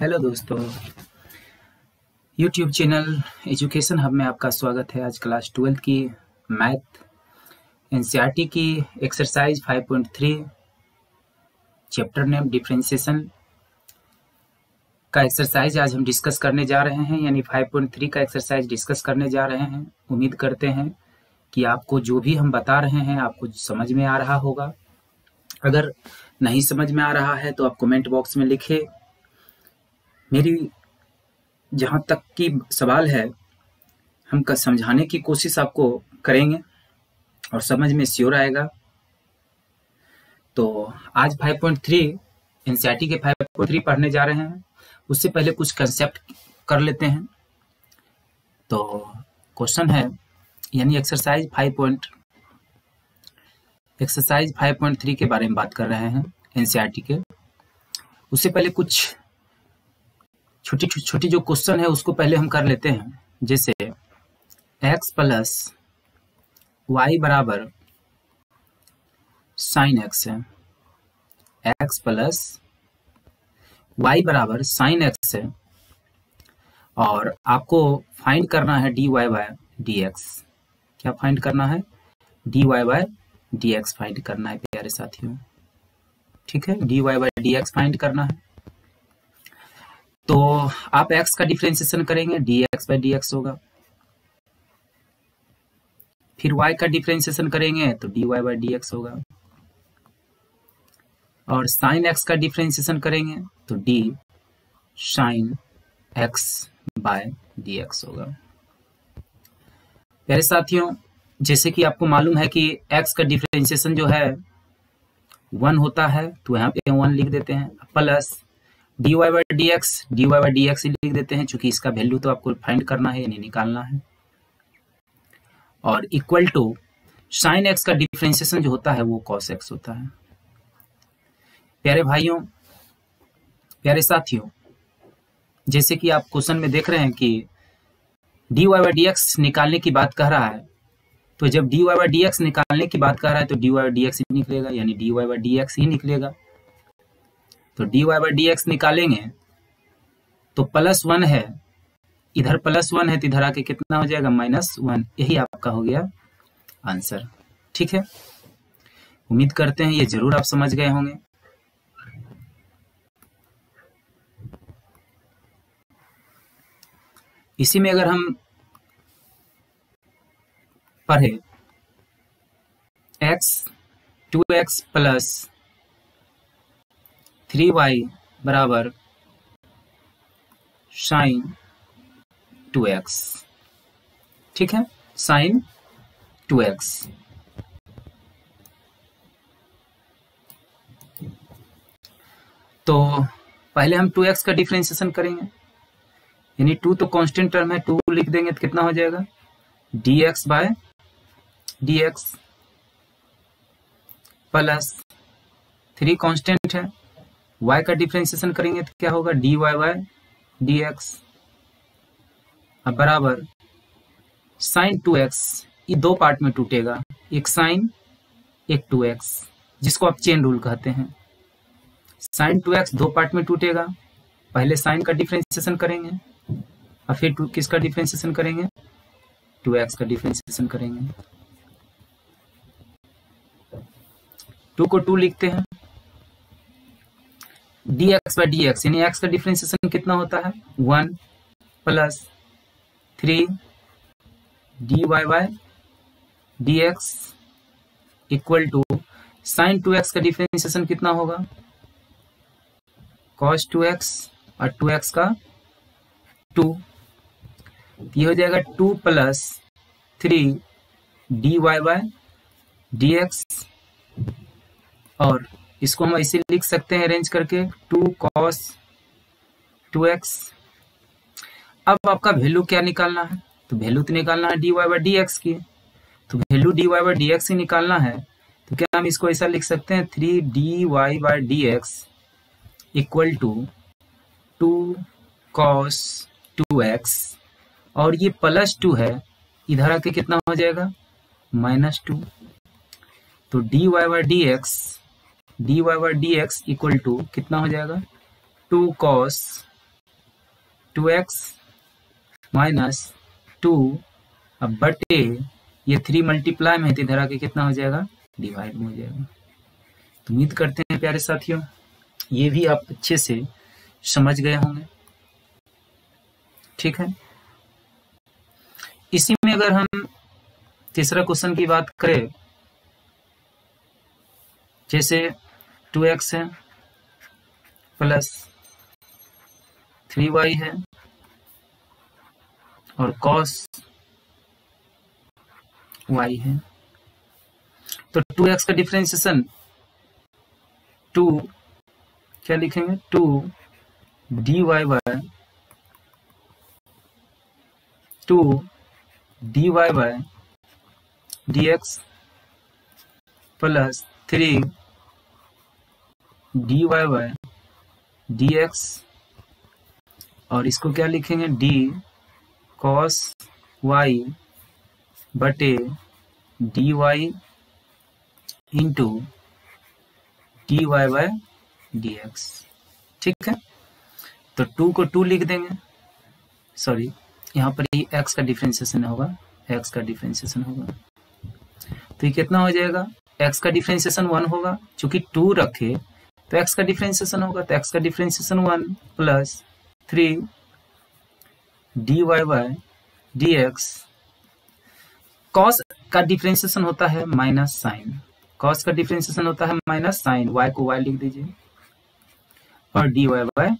Hello दोस्तों, YouTube channel education hub में आपका स्वागत है। आज क्लास 12 की मैथ एनसीईआरटी की एक्सरसाइज 5.3 चैप्टर नेम डिफरेंशिएशन का एक्सरसाइज आज हम डिस्कस करने जा रहे हैं, यानी 5.3 का एक्सरसाइज डिस्कस करने जा रहे हैं। उम्मीद करते हैं कि आपको जो भी हम बता रहे हैं आपको समझ में आ रहा होगा। अगर नहीं समझ में आ रहा है तो आप कमेंट बॉक्स में लिखें। मेरी जहाँ तक की सवाल है हम समझाने की कोशिश आपको करेंगे और समझ में श्योर आएगा। तो आज 5.3 एनसीईआरटी के 5.3 पढ़ने जा रहे हैं। उससे पहले कुछ कंसेप्ट कर लेते हैं। तो क्वेश्चन है, यानी एक्सरसाइज 5.3 के बारे में बात कर रहे हैं एनसीईआरटी के। उससे पहले कुछ छोटी जो क्वेश्चन है उसको पहले हम कर लेते हैं। जैसे x प्लस वाई बराबर साइन एक्स है, x प्लस वाई बराबर साइन एक्स है और आपको फाइंड करना है dy बाय dx। क्या फाइंड करना है? dy बाय dx फाइंड करना है प्यारे साथियों। ठीक है, dy बाय dx फाइंड करना है। तो आप x का डिफरेंशिएशन करेंगे, dx बाय dx होगा। फिर y का डिफरेंशिएशन करेंगे तो dy बाय dx होगा। और साइन x का डिफरेंशिएशन करेंगे तो d sine x by dx होगा। प्यारे साथियों, जैसे कि आपको मालूम है कि x का डिफरेंशिएशन जो है 1 होता है, तो यहाँ पे 1 लिख देते हैं, प्लस dy बाय dx ही लिख देते हैं, चूंकि इसका वैल्यू तो आपको फाइंड करना है यानी निकालना है। और इक्वल टू साइन x का डिफरेंशिएशन जो होता है वो cos x होता है। प्यारे भाइयों, प्यारे साथियों, जैसे कि आप क्वेश्चन में देख रहे हैं कि dy बाय dx निकालने की बात कह रहा है, तो जब dy बाय dx निकालने की बात कर रहा है तो dy बाय dx ही निकलेगा, यानी dy बाय dx ही निकलेगा। तो dy बाय dx निकालेंगे तो +1 है, इधर +1 है तो इधर आके कितना हो जाएगा? -1। यही आपका हो गया आंसर। ठीक है, उम्मीद करते हैं ये जरूर आप समझ गए होंगे। इसी में अगर हम पढ़े x 2x प्लस 3y बराबर साइन 2x। ठीक है, साइन 2x। तो पहले हम 2x का डिफरेंशिएशन करेंगे, यानी 2 तो कांस्टेंट टर्म है, 2 लिख देंगे तो कितना हो जाएगा? dx by dx plus 3 constant है, y का डिफरेंशिएशन करेंगे तो क्या होगा? dy बाय dx अब बराबर साइन 2x। ये दो पार्ट में टूटेगा, एक साइन एक 2x, जिसको आप चेन रूल कहते हैं। साइन 2x दो पार्ट में टूटेगा, पहले साइन का डिफरेंशिएशन करेंगे और फिर किसका डिफरेंशिएशन करेंगे? 2x का डिफरेंशिएशन करेंगे। 2 को 2 लिखते हैं, dx बाय dx यानी x का डिफरेंशिएशन कितना होता है? 1 plus 3 dy by dx equal to sine 2x का डिफरेंशिएशन कितना होगा? cos 2x और 2x का 2, ये हो जाएगा 2 प्लस 3 dy बाय dx। और इसको हम ऐसे लिख सकते हैं अरेंज करके 2 cos 2x। अब आपका वैल्यू क्या निकालना है? तो वैल्यू तो निकालना है dy बाय dx की, तो वैल्यू dy बाय dx ही निकालना है। तो क्या हम इसको ऐसा लिख सकते हैं? 3 dy by dx equal to 2 cos 2x और ये +2 है, इधर आके कितना हो जाएगा? -2। तो dy by dx equal to कितना हो जाएगा? 2 cos 2x माइनस 2 अब बटे ये 3 मल्टीप्लाई में है तो इधर आके कितना हो जाएगा, डिवाइड में हो जाएगा। तो उम्मीद करते हैं प्यारे साथियों ये भी आप अच्छे से समझ गए होंगे। ठीक है, इसी में अगर हम तीसरा क्वेश्चन की बात करें, जैसे 2x है प्लस 3y है और cos y है, तो 2x का डिफरेंशिएशन 2 क्या लिखेंगे, 2 dy by 2 dy by dx plus 3 dy by dx और इसको क्या लिखेंगे, d cos y बटे dy into dy by dx। ठीक है, तो 2 को 2 लिख देंगे, सॉरी यहाँ पर ही x का डिफरेंशिएशन होगा, x का डिफरेंशिएशन होगा, तो ये कितना हो जाएगा, x का डिफरेंशिएशन 1 होगा, चूंकि 2 रखे तो x का डिफरेंशिएशन होगा, तो x का differentiation 1 plus 3 dy by dx। cos का डिफरेंशिएशन होता है माइनस साइन, cos का डिफरेंशिएशन होता है माइनस साइन, y को y लिख दीजिए और dy by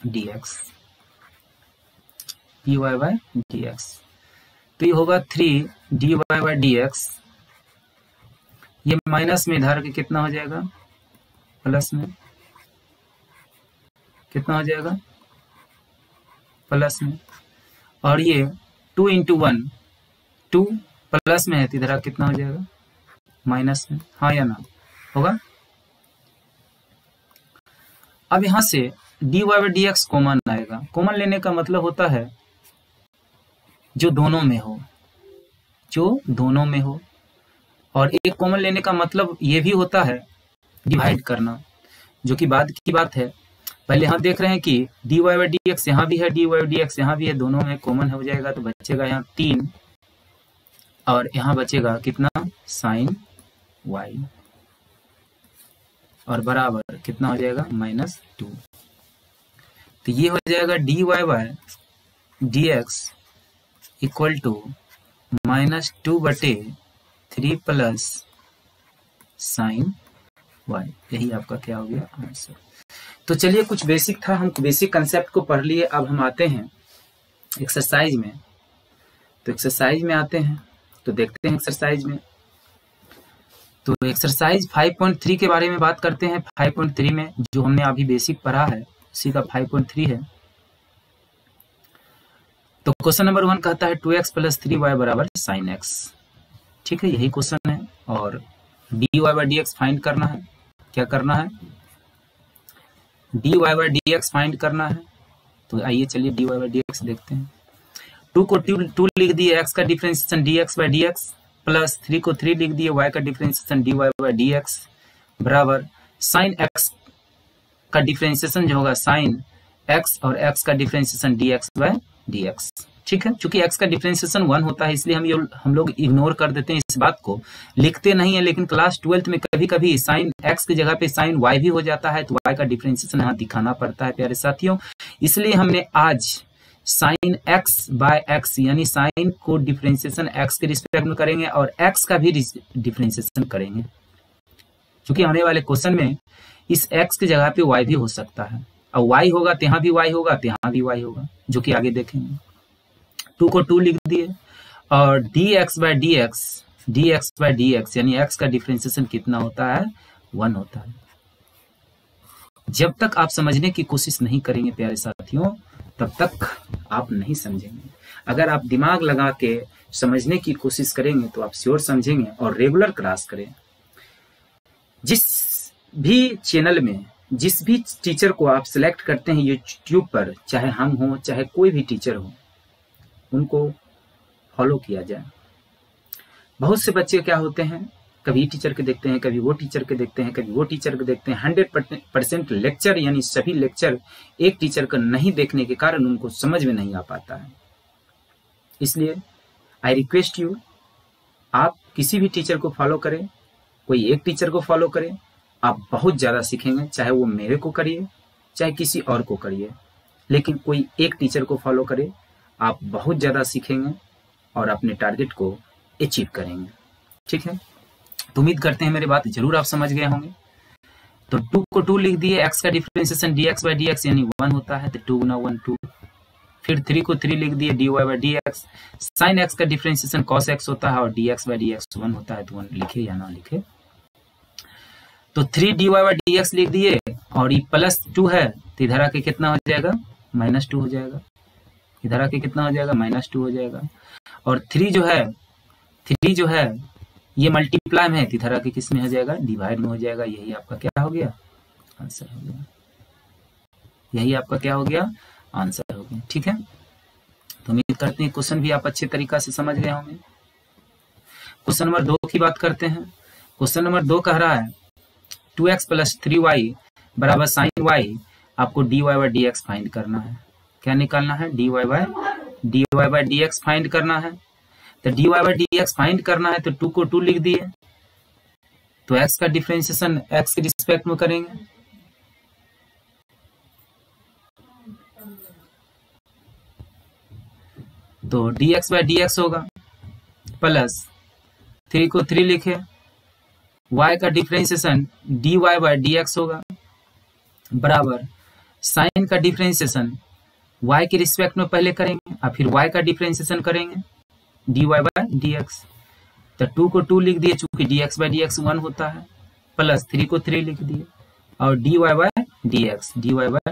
dx, dy by dx, तो ये होगा 3 dy बाय dx, ये माइनस में इधर के कितना हो जाएगा, प्लस में कितना हो जाएगा, प्लस में, और ये 2 इंटू 1 2 प्लस में है तो इधर कितना हो जाएगा, माइनस में, हाँ या ना, होगा। अब यहां से dy बाय dx कॉमन आएगा, कॉमन लेने का मतलब होता है जो दोनों में हो, जो दोनों में हो, और एक कॉमन लेने का मतलब ये भी होता है डिवाइड करना, जो कि बाद की बात है। पहले हम देख रहे हैं कि dy बाय dx यहाँ भी है, dy बाय dx यहाँ भी है, दोनों में कॉमन हो जाएगा तो बचेगा यहाँ 3 और यहाँ बचेगा कितना, साइन y और बराबर कितना हो जाएगा, -2। तो ये हो जाएगा dy by dx equal to -2 बटे 3 प्लस साइन y, यही आपका क्या हो गया, आंसर। तो चलिए, कुछ बेसिक था, हम बेसिक कंसेप्ट को पढ़ लिए, अब हम आते हैं एक्सरसाइज में। तो एक्सरसाइज में आते हैं तो देखते हैं एक्सरसाइज में, तो एक्सरसाइज 5.3 के बारे में बात करते हैं। 5.3 में जो हमने अभी बेसिक पढ़ा है उसी का 5.3 है। तो क्वेश्चन नंबर 1 कहता है 2x प्लस 3y बराबर साइन x। ठीक है, यही क्वेश्चन है और dy बाय dx फाइंड करना है। क्या करना है, dy बाय dx फाइंड करना है। तो आइए चलिए dy बाय dx देखते हैं। 2 को 2 लिख दिए, x का differentiation dx by dx, plus 3 को 3 लिख दिए, y का डिफरेंशिएशन dy बाय dx बराबर साइन x का डिफरेंशिएशन जो होगा साइन x और x का डिफरेंशिएशन dx बाय dx। ठीक है, चूंकि x का डिफरेंशिएशन 1 होता है इसलिए हम लोग इग्नोर कर देते हैं, इस बात को लिखते नहीं है। लेकिन क्लास 12th में कभी कभी साइन x की जगह पे साइन y भी हो जाता है, तो y का डिफरेंशिएशन यहाँ दिखाना पड़ता है प्यारे साथियों। इसलिए हमने आज साइन x बाय x यानी साइन को डिफरेंशिएशन x के रिस्पेक्ट में करेंगे और x का भी डिफरेंशिएशन करेंगे, क्योंकि आने वाले क्वेश्चन में इस x की जगह पे y भी हो सकता है, और y होगा तो यहाँ भी y होगा, तो यहाँ भी y होगा, जो कि आगे देखेंगे। 2 को 2 लिख दिए और dx बाय dx यानी x का डिफरेंशिएशन कितना होता है, 1 होता है। जब तक आप समझने की कोशिश नहीं करेंगे प्यारे साथियों, तब तक आप नहीं समझेंगे। अगर आप दिमाग लगा के समझने की कोशिश करेंगे तो आप श्योर समझेंगे। और रेगुलर क्लास करें। जिस भी चैनल में जिस भी टीचर को आप सिलेक्ट करते हैं यूट्यूब पर, चाहे हम हो चाहे कोई भी टीचर हो, उनको फॉलो किया जाए। बहुत से बच्चे क्या होते हैं, कभी टीचर के देखते हैं, कभी वो टीचर के देखते हैं, कभी वो टीचर के देखते हैं। 100% लेक्चर यानी सभी लेक्चर एक टीचर का नहीं देखने के कारण उनको समझ में नहीं आ पाता है। इसलिए आई रिक्वेस्ट यू, आप किसी भी टीचर को फॉलो करें, कोई एक टीचर को फॉलो करें, आप बहुत ज़्यादा सीखेंगे। चाहे वो मेरे को करिए, चाहे किसी और को करिए, लेकिन कोई एक टीचर को फॉलो करें, आप बहुत ज़्यादा सीखेंगे और अपने टारगेट को अचीव करेंगे। ठीक है, तो उम्मीद करते हैं मेरी बात जरूर आप समझ गए होंगे। तो 2 को 2 लिख दिए, x का डिफरेंशिएशन dx by dx यानी 1 होता है, तो 2 गुना 1 2। फिर 3 को 3 लिख दिए, dy by dx। sin x का डिफरेंशिएशन cos x होता है और dx by dx 1 होता है, तो 1 लिखे या ना लिखे। तो 3 dy by dx लिख दिए और ये +2 है, तो इधर आके कितना हो जाएगा, -2 हो जाएगा। इधर आके कितना हो जाएगा, -2 हो जाएगा। और 3 जो है ये मल्टीप्लाई में है, इधर आके किस में हो जाएगा, डिवाइड में हो जाएगा। यही आपका क्या हो गया, आंसर हो गया। यही आपका क्या हो गया, आंसर हो गया। ठीक है, तो उम्मीद करते हैं क्वेश्चन भी आप अच्छे तरीका से समझ गए होंगे। क्वेश्चन नंबर 2 की बात करते हैं। क्वेश्चन नंबर 2 कह रहा है 2x + 3y बराबर sin y, आपको dy by dx फाइंड करना है। क्या निकालना है, dy by dx फाइंड करना है। तो dy by dx फाइंड करना है, तो 2 को 2 लिख दिए, तो x का डिफरेंशिएशन x के रिस्पेक्ट में करेंगे। तो dx by dx होगा, प्लस 3 को 3 लिखे, y का डिफरेंशिएशन dy by dx होगा, बराबर साइन का डिफरेंशिएशन y के रिस्पेक्ट में पहले करेंगे और फिर y का डिफरेंशिएशन करेंगे dy by dx। तो 2 को 2 लिख दिए, चूंकि dx by dx 1 होता है, प्लस 3 को 3 लिख दिए और dy by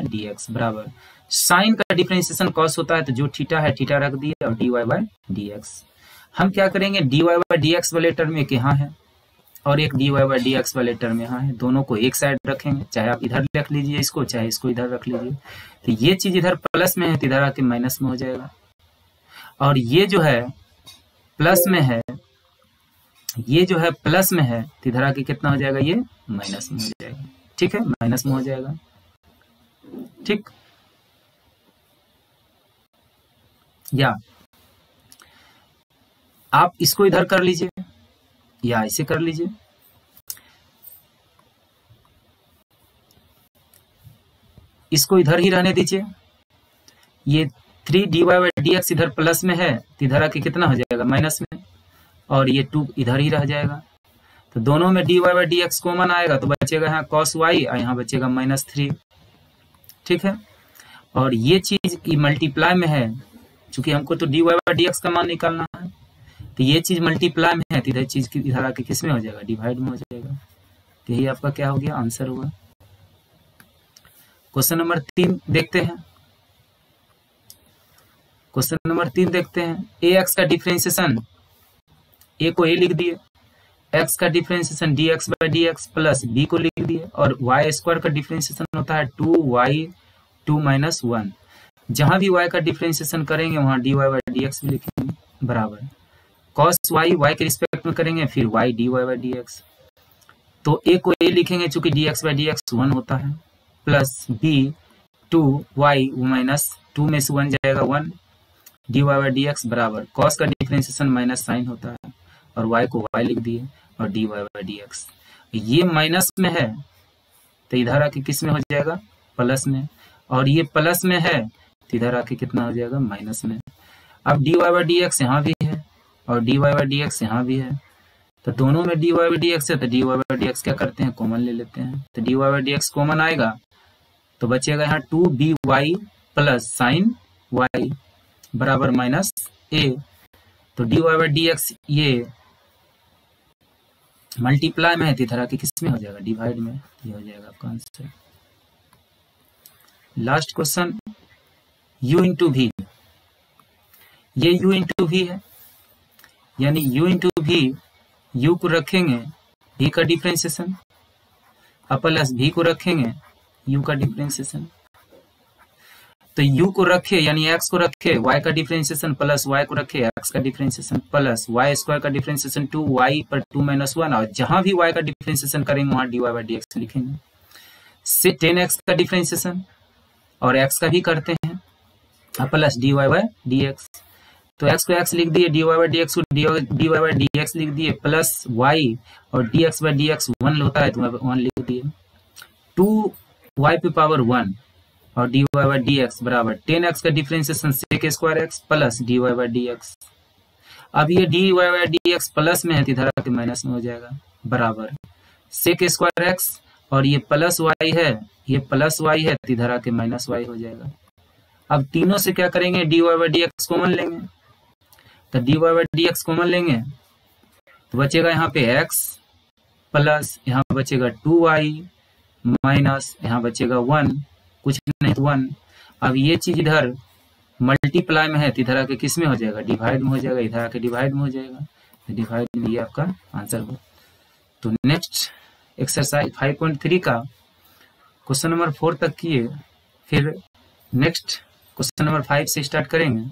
dx बराबर साइन का डिफरेंशिएशन cos होता है, तो जो थीटा है थीटा रख दिए और dy by dx। हम क्या करेंगे, dy by dx वाले टर्म में एक यहाँ है और एक dy by dx वाले टर्म यहाँ है, दोनों को एक साइड रखेंगे। चाहे आप इधर रख लीजिए इसको, चाहे इसको इधर रख लीजिए। तो ये चीज इधर प्लस में है, तो इधर आके माइनस में हो जाएगा। और ये जो है प्लस में है, ये जो है प्लस में है, तो इधर आके कितना हो जाएगा, ये माइनस में हो जाएगा। ठीक है, माइनस में हो जाएगा। ठीक, या आप इसको इधर कर लीजिए या ऐसे कर लीजिए। इसको इधर ही रहने दीजिए। ये 3 dy by dx इधर प्लस में है, तो इधर आके कितना हो जाएगा, माइनस में, और ये 2 इधर ही रह जाएगा। तो दोनों में dy by dx कॉमन आएगा, तो बचेगा यहाँ cos y और यहाँ बचेगा -3। ठीक है, और ये चीज मल्टीप्लाई में है, चूंकि हमको तो dy by dx का मान निकालना है, तो ये चीज मल्टीप्लाई में है, तो इधर चीज की इधर आके किस में हो जाएगा, डिवाइड में हो जाएगा। तो यही आपका क्या हो गया, आंसर हुआ। क्वेश्चन नंबर 3 देखते हैं। क्वेश्चन नंबर 3 देखते हैं। ax का डिफरेंशिएशन, a को a लिख दिए, x का differentiation dx by dx plus b को लिख दिए, और y² का डिफरेंशिएशन होता है 2y 2 - 1। जहां भी y का डिफरेंशिएशन करेंगे वहां dy by dx भी लिखेंगे, बराबर cos y के रिस्पेक्ट में करेंगे, फिर y dy by dx। तो a को a लिखेंगे चूंकि dx by dx 1 होता है, प्लस b 2y -2 में से 1 जाएगा 1 dy by dx बराबर cos का डिफरेंशिएशन माइनस साइन होता है और y को y लिख दिए और dy by dx। ये माइनस में है, तो इधर आके किस में हो जाएगा, प्लस में, और ये प्लस में है, तो इधर आके कितना हो जाएगा, माइनस में। अब dy by dx यहाँ भी है और dy by dx यहाँ भी है, तो दोनों में dy by dx है, तो dy by dx क्या करते हैं, कॉमन ले लेते हैं। तो dy by dx कॉमन आएगा, तो बचेगा यहाँ 2by प्लस साइन y बराबर -a। तो dy by dx ये मल्टीप्लाई में है, तो इधर आके किस में हो जाएगा, डिवाइड में। ये हो जाएगा आपका answer. Last question, u into v। ये u इंटू v है, यानी u इंटू v, u को रखेंगे v का डिफरेंशिएशन, प्लस v को रखेंगे u का डिफरेंशिएशन। तो u को रखे यानी x को रखे y का डिफरेंशिएशन प्लस y को रखे x का डिफरेंशिएशन प्लस y स्क्वायर का डिफरेंशिएशन 2y पर 2 - 1 और जहां भी y का डिफरेंशिएशन करेंगे वहां dy/dx लिखेंगे। से 10x का डिफरेंशिएशन और x का भी करते हैं प्लस dy/dx। तो x को x लिख दिए, dy/dx को dy/dx लिख दिए प्लस y और dx/dx 1 होता है तो 1 लिख दिए। 2y पे पावर 1 और dy/dx बराबर 10x का differentiation sec square x plus dy/dx। अब ये dy/dx प्लस में है तो इधर आके माइनस में हो जाएगा बराबर sec स्क्वायर x और ये प्लस y है, ये प्लस y है तो इधर आके माइनस y हो जाएगा। अब तीनों से क्या करेंगे dy/dx कॉमन लेंगे, तो dy/dx कॉमन लेंगे तो बचेगा यहाँ पे x प्लस यहाँ बचेगा 2y माइनस यहाँ बचेगा 1, कुछ नहीं तो 1। अब ये चीज इधर मल्टीप्लाई में है तो इधर आके किस में हो जाएगा, डिवाइड में हो जाएगा, इधर आके डिवाइड में हो जाएगा, तो डिवाइड में ये आपका आंसर हो। तो नेक्स्ट एक्सरसाइज 5.3 का क्वेश्चन नंबर 4 तक किए, फिर नेक्स्ट क्वेश्चन नंबर 5 से स्टार्ट करेंगे।